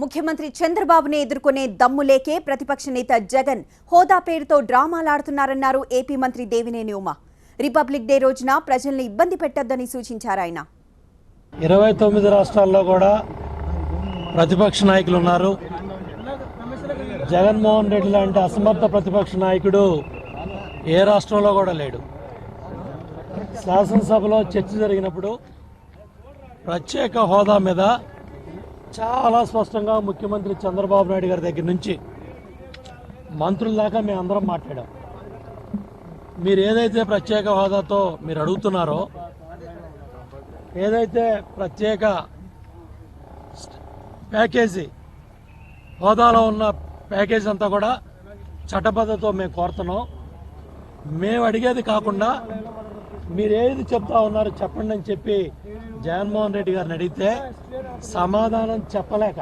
ముఖ్యమంత్రి చంద్రబాబుని ఎదుర్కొనే దమ్ము లేకే ప్రతిపక్ష నేత జగన్ హోదా పేరుతో డ్రామాలాడుతున్నారన్నారు ఏపీ మంత్రి దేవినేని ఉమ. రిపబ్లిక్ డే రోజున ప్రజల్ని ఇబ్బంది పెట్టొద్దని సూచించారు ఆయన. 29 రాష్ట్రాల్లో కూడా ప్రతిపక్ష నాయకులు ఉన్నారు. జగన్మోహన్ రెడ్డి లాంటి అసమర్థ ప్రతిపక్ష నాయకుడు ఏ రాష్ట్రంలో కూడా లేడు. శాసనసభలో చర్చ జరిగినప్పుడు ప్రత్యేక హోదా మీద చాలా స్పష్టంగా ముఖ్యమంత్రి చంద్రబాబు నాయుడు గారి దగ్గర నుంచి మంత్రుల దాకా మేము అందరం మాట్లాడాం. మీరు ఏదైతే ప్రత్యేక హోదాతో మీరు అడుగుతున్నారో, ఏదైతే ప్రత్యేక ప్యాకేజీ హోదాలో ఉన్న ప్యాకేజీ అంతా కూడా చట్టబద్ధతో మేము కోరుతున్నాం. మేము అడిగేది కాకుండా మీరు ఏది చెప్తా ఉన్నారో చెప్పండి అని చెప్పి జగన్మోహన్ రెడ్డి గారిని అడిగితే సమాధానం చెప్పలేక,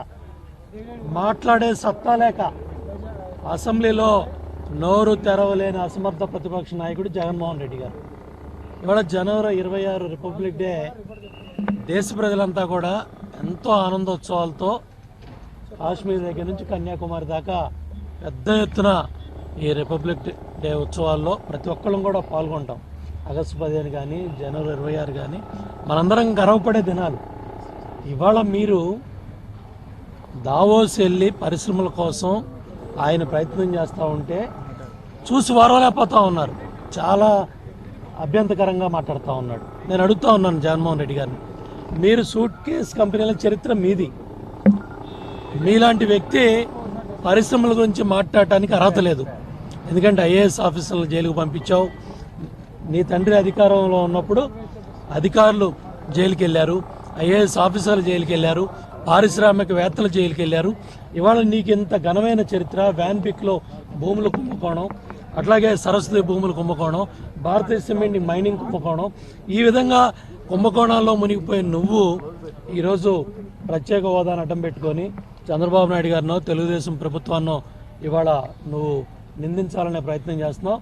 మాట్లాడే సత్తా లేక అసెంబ్లీలో నోరు తెరవలేని అసమర్థ ప్రతిపక్ష నాయకుడు జగన్మోహన్ రెడ్డి గారు. ఇవాళ జనవరి 26 రిపబ్లిక్ డే దేశ ప్రజలంతా కూడా ఎంతో ఆనందోత్సవాలతో కాశ్మీర్ దగ్గర నుంచి కన్యాకుమారి దాకా పెద్ద ఎత్తున ఈ రిపబ్లిక్ డే ఉత్సవాల్లో ప్రతి ఒక్కళ్ళం కూడా పాల్గొంటాం. ఆగస్టు 15 కానీ జనవరి 26 కానీ మనందరం గర్వపడే దినాలు. ఇవాళ మీరు దావోస్ వెళ్ళి పరిశ్రమల కోసం ఆయన ప్రయత్నం చేస్తూ ఉంటే చూసి వారవలేకపోతూ ఉన్నారు. చాలా అభ్యంతకరంగా మాట్లాడుతూ ఉన్నాడు. నేను అడుగుతూ ఉన్నాను జగన్మోహన్ రెడ్డి గారిని, మీరు సూట్ కేస్ కంపెనీల చరిత్ర మీది. మీలాంటి వ్యక్తి పరిశ్రమల గురించి మాట్లాడటానికి అర్హత లేదు. ఎందుకంటే ఐఏఎస్ ఆఫీసర్లు జైలుకు పంపించావు. నీ తండ్రి అధికారంలో ఉన్నప్పుడు అధికారులు జైలుకి వెళ్ళారు, ఐఏఎస్ ఆఫీసర్లు జైలుకి వెళ్ళారు, పారిశ్రామికవేత్తలు జైలుకి వెళ్ళారు. ఇవాళ నీకు ఇంత ఘనమైన చరిత్ర, వ్యాన్పిక్లో భూములు కుంభకోణం, అట్లాగే సరస్వతి భూములు కుంభకోణం, భారతీయ సిమెంట్ మైనింగ్ కుంభకోణం, ఈ విధంగా కుంభకోణాల్లో మునిగిపోయిన నువ్వు ఈరోజు ప్రత్యేక హోదాను అడ్డం పెట్టుకొని చంద్రబాబు నాయుడు గారినో తెలుగుదేశం ప్రభుత్వాన్నో ఇవాళ నువ్వు నిందించాలనే ప్రయత్నం చేస్తున్నావు.